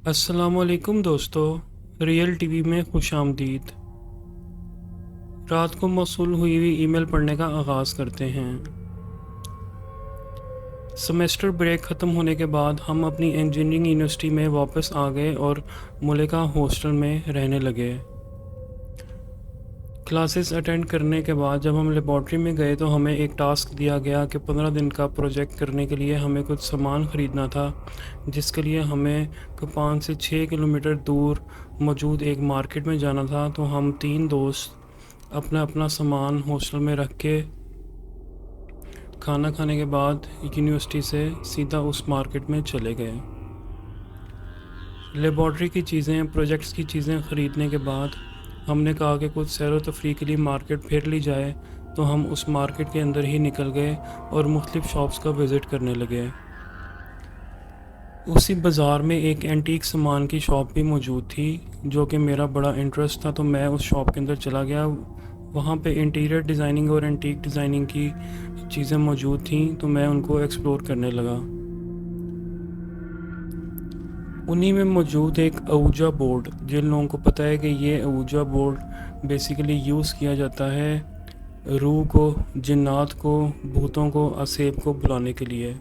السلام علیکم دوستو، ریئل ٹی وی میں خوش آمدید۔ رات کو موصول ہوئی ای میل پڑھنے کا آغاز کرتے ہیں۔ سمیسٹر بریک ختم ہونے کے بعد ہم اپنی انجینئرنگ یونیورسٹی میں واپس آ گئے اور ملکہ ہاسٹل میں رہنے لگے۔ کلاسز اٹینڈ کرنے کے بعد جب ہم لیبارٹری میں گئے تو ہمیں ایک ٹاسک دیا گیا کہ 15 دن کا پروجیکٹ کرنے کے لیے ہمیں کچھ سامان خریدنا تھا، جس کے لیے ہمیں 5 سے 6 کلومیٹر دور موجود ایک مارکیٹ میں جانا تھا۔ تو ہم 3 دوست اپنا اپنا سامان ہاسٹل میں رکھ کے کھانا کھانے کے بعد یونیورسٹی سے سیدھا اس مارکیٹ میں چلے گئے۔ لیبارٹری کی چیزیں، پروجیکٹس کی چیزیں خریدنے کے بعد ہم نے کہا کہ کچھ سیر و تفریح کے لیے مارکیٹ پھیر لی جائے، تو ہم اس مارکیٹ کے اندر ہی نکل گئے اور مختلف شاپس کا وزٹ کرنے لگے۔ اسی بازار میں ایک اینٹیک سامان کی شاپ بھی موجود تھی جو کہ میرا بڑا انٹرسٹ تھا، تو میں اس شاپ کے اندر چلا گیا۔ وہاں پہ انٹیریئر ڈیزائننگ اور اینٹیک ڈیزائننگ کی چیزیں موجود تھیں، تو میں ان کو ایکسپلور کرنے لگا۔ انہی میں موجود ایک اوجا بورڈ، جن لوگوں کو پتہ ہے کہ یہ اوجا بورڈ بیسیکلی یوز کیا جاتا ہے روح کو، جنات کو، بھوتوں کو، اسیب کو بلانے کے لیے۔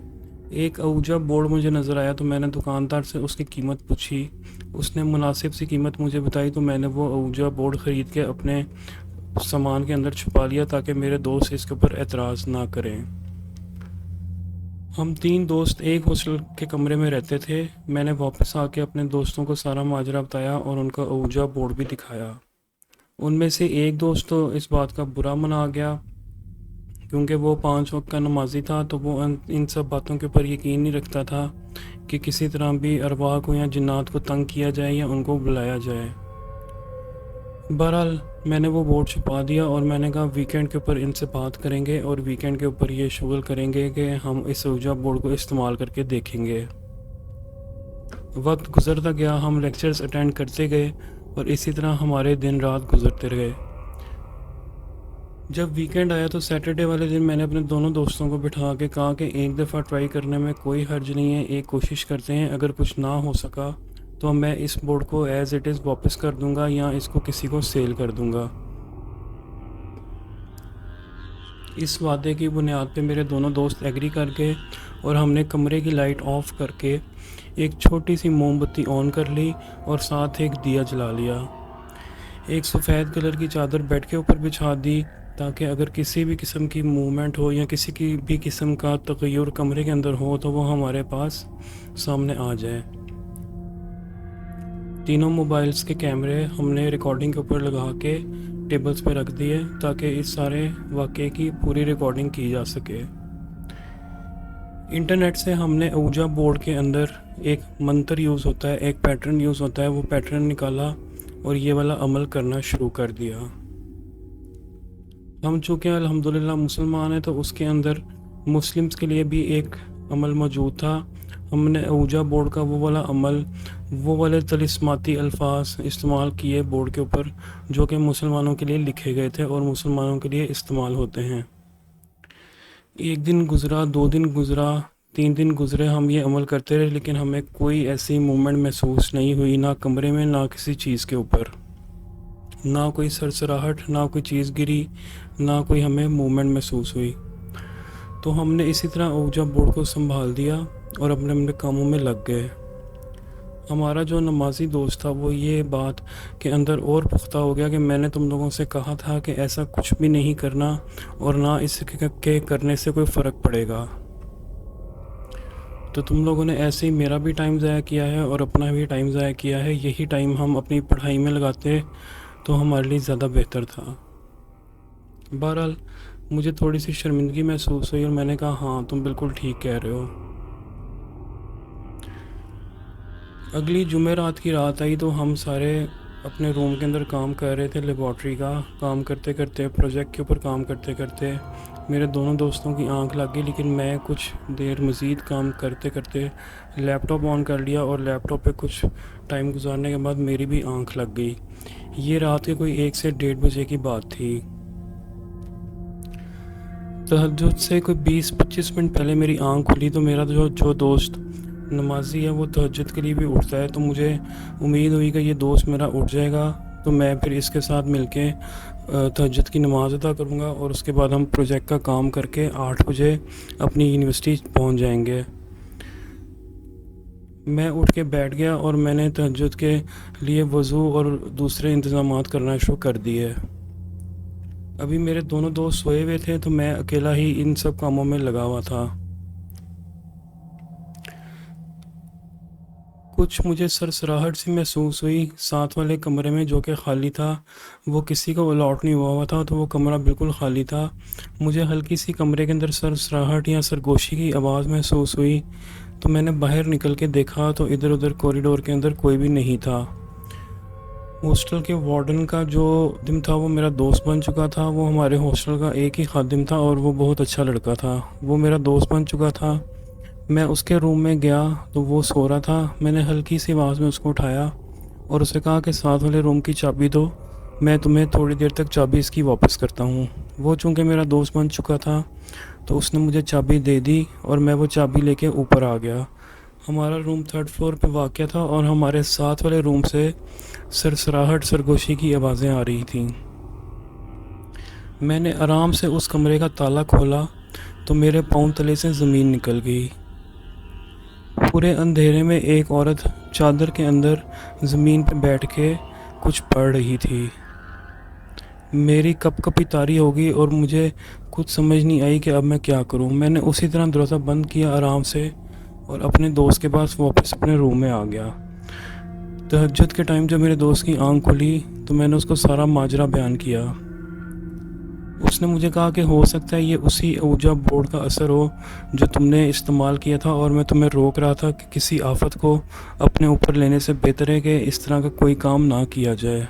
ایک اوجا بورڈ مجھے نظر آیا تو میں نے دکاندار سے اس کی قیمت پوچھی۔ اس نے مناسب سی قیمت مجھے بتائی، تو میں نے وہ اوجا بورڈ خرید کے اپنے سامان کے اندر چھپا لیا تاکہ میرے دوست اس کے اوپر اعتراض نہ کریں۔ ہم 3 دوست ایک ہاسٹل کے کمرے میں رہتے تھے۔ میں نے واپس آ کے اپنے دوستوں کو سارا ماجرا بتایا اور ان کا اوجا بورڈ بھی دکھایا۔ ان میں سے ایک دوست تو اس بات کا برا منا گیا کیونکہ وہ 5 وقت کا نمازی تھا، تو وہ ان سب باتوں کے اوپر یقین نہیں رکھتا تھا کہ کسی طرح بھی ارواح کو یا جنات کو تنگ کیا جائے یا ان کو بلایا جائے۔ بہرحال میں نے وہ بورڈ چھپا دیا اور میں نے کہا ویکینڈ کے اوپر ان سے بات کریں گے اور ویکینڈ کے اوپر یہ شغل کریں گے کہ ہم اس اوجا بورڈ کو استعمال کر کے دیکھیں گے۔ وقت گزرتا گیا، ہم لیکچرز اٹینڈ کرتے گئے اور اسی طرح ہمارے دن رات گزرتے رہے۔ جب ویکینڈ آیا تو سیٹرڈے والے دن میں نے اپنے دونوں دوستوں کو بٹھا کے کہا کہ ایک دفعہ ٹرائی کرنے میں کوئی حرج نہیں ہے، ایک کوشش کرتے ہیں، اگر کچھ نہ ہو سکا تو میں اس بورڈ کو ایز اٹ از واپس کر دوں گا یا اس کو کسی کو سیل کر دوں گا۔ اس وعدے کی بنیاد پہ میرے دونوں دوست ایگری کر گئے اور ہم نے کمرے کی لائٹ آف کر کے ایک چھوٹی سی موم بتی آن کر لی اور ساتھ ایک دیا جلا لیا۔ ایک سفید کلر کی چادر بیڈ کے اوپر بچھا دی تاکہ اگر کسی بھی قسم کی موومنٹ ہو یا کسی کی بھی قسم کا تغیر کمرے کے اندر ہو تو وہ ہمارے پاس سامنے آ جائے۔ تینوں موبائلز کے کیمرے ہم نے ریکارڈنگ کے اوپر لگا کے ٹیبلز پہ رکھ دیے تاکہ اس سارے واقعے کی پوری ریکارڈنگ کی جا سکے۔ انٹرنیٹ سے ہم نے اوجا بورڈ کے اندر ایک منتر یوز ہوتا ہے، ایک پیٹرن یوز ہوتا ہے، وہ پیٹرن نکالا اور یہ والا عمل کرنا شروع کر دیا۔ ہم چونکہ الحمدللہ مسلمان ہیں تو اس کے اندر مسلمز کے لیے بھی ایک عمل موجود تھا۔ ہم نے اوجا بورڈ کا وہ والا عمل، وہ والے طلسماتی الفاظ استعمال کیے بورڈ کے اوپر جو کہ مسلمانوں کے لیے لکھے گئے تھے اور مسلمانوں کے لیے استعمال ہوتے ہیں۔ ایک دن گزرا، 2 دن گزرا، 3 دن گزرے، ہم یہ عمل کرتے رہے لیکن ہمیں کوئی ایسی موومنٹ محسوس نہیں ہوئی، نہ کمرے میں نہ کسی چیز کے اوپر، نہ کوئی سرسراہٹ، نہ کوئی چیز گری، نہ کوئی ہمیں موومنٹ محسوس ہوئی۔ تو ہم نے اسی طرح اوجا بورڈ کو سنبھال دیا اور اپنے اپنے کاموں میں لگ گئے۔ ہمارا جو نمازی دوست تھا وہ یہ بات کے اندر اور پختہ ہو گیا کہ میں نے تم لوگوں سے کہا تھا کہ ایسا کچھ بھی نہیں کرنا اور نہ اس کے کرنے سے کوئی فرق پڑے گا، تو تم لوگوں نے ایسے ہی میرا بھی ٹائم ضائع کیا ہے اور اپنا بھی ٹائم ضائع کیا ہے، یہی ٹائم ہم اپنی پڑھائی میں لگاتے تو ہمارے لیے زیادہ بہتر تھا۔ بہرحال مجھے تھوڑی سی شرمندگی محسوس ہوئی اور میں نے کہا ہاں تم بالکل ٹھیک کہہ رہے ہو۔ اگلی جمعرات کی رات آئی تو ہم سارے اپنے روم کے اندر کام کر رہے تھے، لیبارٹری کا کام کرتے کرتے، پروجیکٹ کے اوپر کام کرتے کرتے میرے دونوں دوستوں کی آنکھ لگ گئی، لیکن میں کچھ دیر مزید کام کرتے کرتے لیپ ٹاپ آن کر لیا اور لیپ ٹاپ پہ کچھ ٹائم گزارنے کے بعد میری بھی آنکھ لگ گئی۔ یہ رات کے کوئی 1 سے 1:30 بجے کی بات تھی۔ تہجد سے کوئی 20-25 منٹ پہلے میری آنکھ کھلی تو میرا جو دوست نمازی ہے وہ تہجد کے لیے بھی اٹھتا ہے، تو مجھے امید ہوئی کہ یہ دوست میرا اٹھ جائے گا، تو میں پھر اس کے ساتھ مل کے تہجد کی نماز ادا کروں گا، اور اس کے بعد ہم پروجیکٹ کا کام کر کے 8 بجے اپنی یونیورسٹی پہنچ جائیں گے۔ میں اٹھ کے بیٹھ گیا اور میں نے تہجد کے لیے وضو اور دوسرے انتظامات کرنا شروع کر دیے۔ ابھی میرے دونوں دوست سوئے ہوئے تھے، تو میں اکیلا ہی ان سب کاموں میں لگا ہوا تھا۔ کچھ مجھے سرسراہٹ سی محسوس ہوئی ساتھ والے کمرے میں، جو کہ خالی تھا، وہ کسی کو الاٹ نہیں ہوا تھا، تو وہ کمرہ بالکل خالی تھا۔ مجھے ہلکی سی کمرے کے اندر سرسراہٹ یا سرگوشی کی آواز محسوس ہوئی، تو میں نے باہر نکل کے دیکھا تو ادھر ادھر کوریڈور کے اندر کوئی بھی نہیں تھا۔ ہاسٹل کے وارڈن کا جو خادم تھا وہ میرا دوست بن چکا تھا۔ وہ ہمارے ہاسٹل کا ایک ہی خادم تھا اور وہ بہت اچھا لڑکا تھا، وہ میرا دوست بن چکا تھا۔ میں اس کے روم میں گیا تو وہ سو رہا تھا۔ میں نے ہلکی سی آواز میں اس کو اٹھایا اور اسے کہا کہ ساتھ والے روم کی چابی دو، میں تمہیں تھوڑی دیر تک چابی اس کی واپس کرتا ہوں۔ وہ چونکہ میرا دوست بن چکا تھا تو اس نے مجھے چابی دے دی اور میں وہ چابی لے کے اوپر آ گیا۔ ہمارا روم 3rd فلور پہ واقع تھا اور ہمارے ساتھ والے روم سے سرسراہٹ سرگوشی کی آوازیں آ رہی تھیں۔ میں نے آرام سے اس کمرے کا تالا کھولا تو میرے پاؤں تلے سے زمین نکل گئی۔ پورے اندھیرے میں ایک عورت چادر کے اندر زمین پہ بیٹھ کے کچھ پڑھ رہی تھی۔ میری کپ کپی طاری ہو گئی اور مجھے کچھ سمجھ نہیں آئی کہ اب میں کیا کروں۔ میں نے اسی طرح دروازہ بند کیا آرام سے اور اپنے دوست کے پاس واپس اپنے روم میں آ گیا۔ تہجد کے ٹائم جب میرے دوست کی آنکھ کھلی تو میں نے اس کو سارا ماجرا بیان کیا۔ اس نے مجھے کہا کہ ہو سکتا ہے یہ اسی اوجا بورڈ کا اثر ہو جو تم نے استعمال کیا تھا، اور میں تمہیں روک رہا تھا کہ کسی آفت کو اپنے اوپر لینے سے بہتر ہے کہ اس طرح کا کوئی کام نہ کیا جائے۔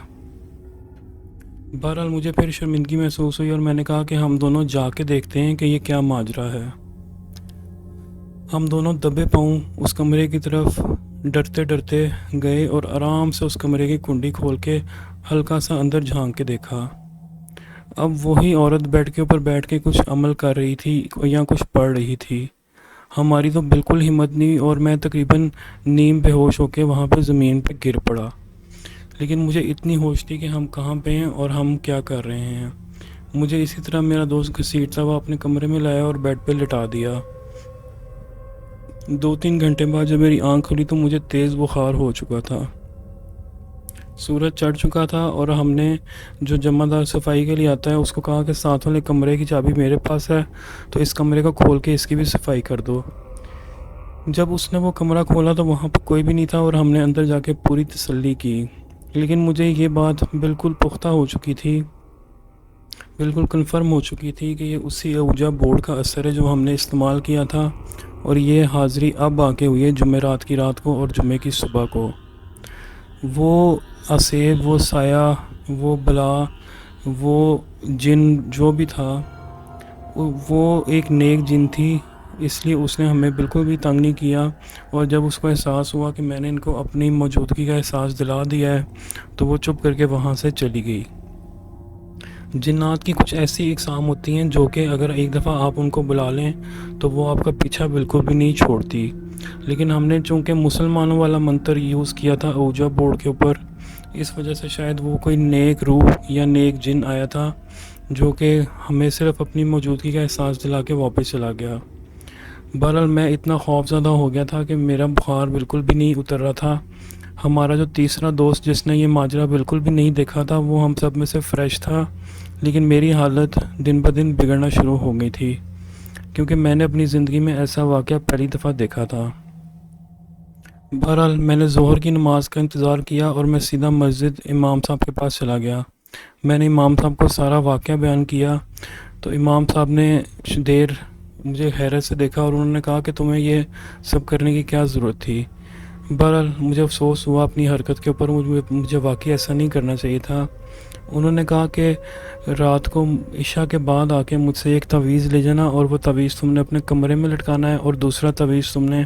بہرحال مجھے پھر شرمندگی محسوس ہوئی اور میں نے کہا کہ ہم دونوں جا کے دیکھتے ہیں کہ یہ کیا ماجرا ہے۔ ہم دونوں دبے پاؤں اس کمرے کی طرف ڈرتے ڈرتے گئے اور آرام سے اس کمرے کی کنڈی کھول کے ہلکا سا اندر جھانک کے دیکھا۔ اب وہی عورت بیڈ کے اوپر بیٹھ کے کچھ عمل کر رہی تھی یا کچھ پڑھ رہی تھی۔ ہماری تو بالکل ہمت نہیں ہوئی اور میں تقریباً نیم بے ہوش ہو کے وہاں پہ زمین پہ گر پڑا، لیکن مجھے اتنی ہوش تھی کہ ہم کہاں پہ ہیں اور ہم کیا کر رہے ہیں۔ مجھے اسی طرح میرا دوست گھسیٹتا ہوا اپنے کمرے میں لایا اور بیڈ پہ لٹا دیا۔ 2-3 گھنٹے بعد جب میری آنکھ کھلی تو مجھے تیز بخار ہو چکا تھا، سورج چڑھ چکا تھا، اور ہم نے جو جمع دار صفائی کے لیے آتا ہے اس کو کہا کہ ساتھ والے کمرے کی چابی میرے پاس ہے، تو اس کمرے کو کھول کے اس کی بھی صفائی کر دو۔ جب اس نے وہ کمرہ کھولا تو وہاں پہ کوئی بھی نہیں تھا اور ہم نے اندر جا کے پوری تسلی کی، لیکن مجھے یہ بات بالکل پختہ ہو چکی تھی، بالکل کنفرم ہو چکی تھی کہ یہ اسی اوجا بورڈ کا اثر ہے جو ہم نے استعمال کیا تھا، اور یہ حاضری اب آ کے ہوئی ہے جمعرات کی رات کو اور جمعے کی صبح کو۔ وہ اسیب، وہ سایہ، وہ بلا، وہ جن جو بھی تھا، وہ ایک نیک جن تھی، اس لیے اس نے ہمیں بالکل بھی تنگ نہیں کیا، اور جب اس کو احساس ہوا کہ میں نے ان کو اپنی موجودگی کا احساس دلا دیا ہے تو وہ چپ کر کے وہاں سے چلی گئی۔ جنات کی کچھ ایسی اقسام ہوتی ہیں جو کہ اگر ایک دفعہ آپ ان کو بلا لیں تو وہ آپ کا پیچھا بالکل بھی نہیں چھوڑتی، لیکن ہم نے چونکہ مسلمانوں والا منتر یوز کیا تھا اوجا بورڈ کے اوپر، اس وجہ سے شاید وہ کوئی نیک روح یا نیک جن آیا تھا جو کہ ہمیں صرف اپنی موجودگی کا احساس دلا کے واپس چلا گیا۔ بہرحال میں اتنا خوف زدہ ہو گیا تھا کہ میرا بخار بالکل بھی نہیں اتر رہا تھا۔ ہمارا جو تیسرا دوست جس نے یہ ماجرا بالکل بھی نہیں دیکھا تھا وہ ہم سب میں سے فریش تھا، لیکن میری حالت دن بدن بگڑنا شروع ہو گئی تھی کیونکہ میں نے اپنی زندگی میں ایسا واقعہ پہلی دفعہ دیکھا تھا۔ بہرحال میں نے ظہر کی نماز کا انتظار کیا اور میں سیدھا مسجد امام صاحب کے پاس چلا گیا۔ میں نے امام صاحب کو سارا واقعہ بیان کیا تو امام صاحب نے کچھ دیر مجھے حیرت سے دیکھا اور انہوں نے کہا کہ تمہیں یہ سب کرنے کی کیا ضرورت تھی۔ بہرحال مجھے افسوس ہوا اپنی حرکت کے اوپر، مجھے واقعی ایسا نہیں کرنا چاہیے تھا۔ انہوں نے کہا کہ رات کو عشاء کے بعد آ کے مجھ سے ایک تعویذ لے جانا، اور وہ تعویذ تم نے اپنے کمرے میں لٹکانا ہے اور دوسرا تعویذ تم نے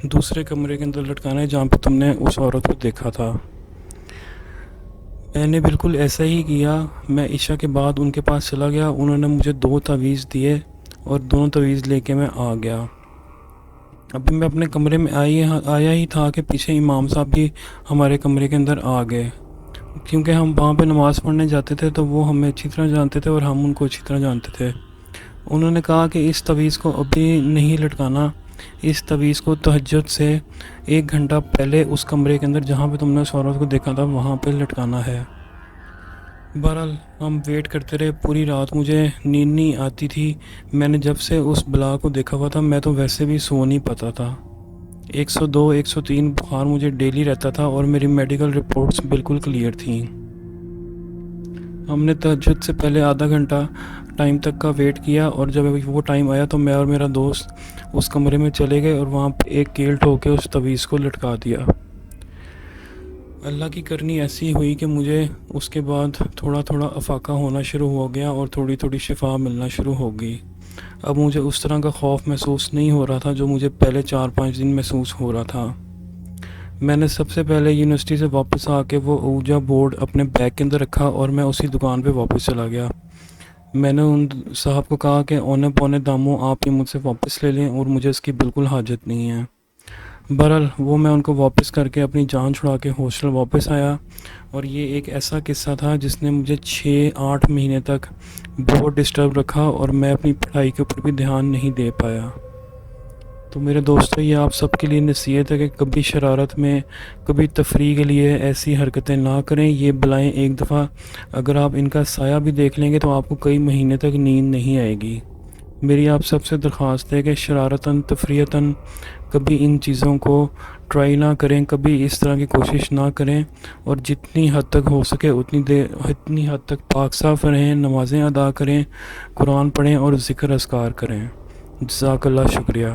دوسرے کمرے کے اندر لٹکانا ہے جہاں پہ تم نے اس عورت کو دیکھا تھا۔ میں نے بالکل ایسا ہی کیا۔ میں عشاء کے بعد ان کے پاس چلا گیا، انہوں نے مجھے 2 تعویذ دیے اور دونوں تعویذ لے کے میں آ گیا۔ ابھی میں اپنے کمرے میں آیا ہی تھا کہ پیچھے امام صاحب بھی ہمارے کمرے کے اندر آ گئے، کیونکہ ہم وہاں پہ نماز پڑھنے جاتے تھے تو وہ ہمیں اچھی طرح جانتے تھے اور ہم ان کو اچھی طرح جانتے تھے۔ انہوں نے کہا کہ اس تعویذ کو ابھی نہیں لٹکانا، اس تعویذ کو تہجد سے 1 گھنٹہ پہلے اس کمرے کے اندر جہاں پہ تم نے اس عورت کو دیکھا تھا وہاں پہ لٹکانا ہے۔ بہرحال ہم ویٹ کرتے رہے، پوری رات مجھے نیند نہیں آتی تھی۔ میں نے جب سے اس بلا کو دیکھا ہوا تھا میں تو ویسے بھی سو نہیں پاتا تھا۔ 102 103 بخار مجھے ڈیلی رہتا تھا اور میری میڈیکل رپورٹس بالکل کلیئر تھیں۔ ہم نے تہجد سے پہلے آدھا گھنٹہ ٹائم تک کا ویٹ کیا، اور جب وہ ٹائم آیا تو میں اور میرا دوست اس کمرے میں چلے گئے اور وہاں پہ ایک کیل ٹھوک کے اس تعویذ کو لٹکا دیا۔ اللہ کی کرنی ایسی ہوئی کہ مجھے اس کے بعد تھوڑا تھوڑا افاقہ ہونا شروع ہو گیا اور تھوڑی تھوڑی شفا ملنا شروع ہو گئی۔ اب مجھے اس طرح کا خوف محسوس نہیں ہو رہا تھا جو مجھے پہلے 4-5 دن محسوس ہو رہا تھا۔ میں نے سب سے پہلے یونیورسٹی سے واپس آ کے وہ اوجا بورڈ اپنے بیگ کے اندر رکھا اور میں اسی دکان پہ واپس چلا گیا۔ میں نے ان صاحب کو کہا کہ اونے پونے داموں آپ یہ مجھ سے واپس لے لیں اور مجھے اس کی بالکل حاجت نہیں ہے۔ بہرحال وہ میں ان کو واپس کر کے اپنی جان چھڑا کے ہاسٹل واپس آیا، اور یہ ایک ایسا قصہ تھا جس نے مجھے 6-8 مہینے تک بہت ڈسٹرب رکھا اور میں اپنی پڑھائی کے اوپر بھی دھیان نہیں دے پایا۔ تو میرے دوستو، یہ آپ سب کے لیے نصیحت ہے کہ کبھی شرارت میں، کبھی تفریح کے لیے ایسی حرکتیں نہ کریں۔ یہ بلائیں ایک دفعہ اگر آپ ان کا سایہ بھی دیکھ لیں گے تو آپ کو کئی مہینے تک نیند نہیں آئے گی۔ میری آپ سب سے درخواست ہے کہ شرارتاً تفریحتاً کبھی ان چیزوں کو ٹرائی نہ کریں، کبھی اس طرح کی کوشش نہ کریں، اور جتنی حد تک ہو سکے اتنی حد تک پاک صاف رہیں، نمازیں ادا کریں، قرآن پڑھیں اور ذکر اذکار کریں۔ جزاک اللہ، شکریہ۔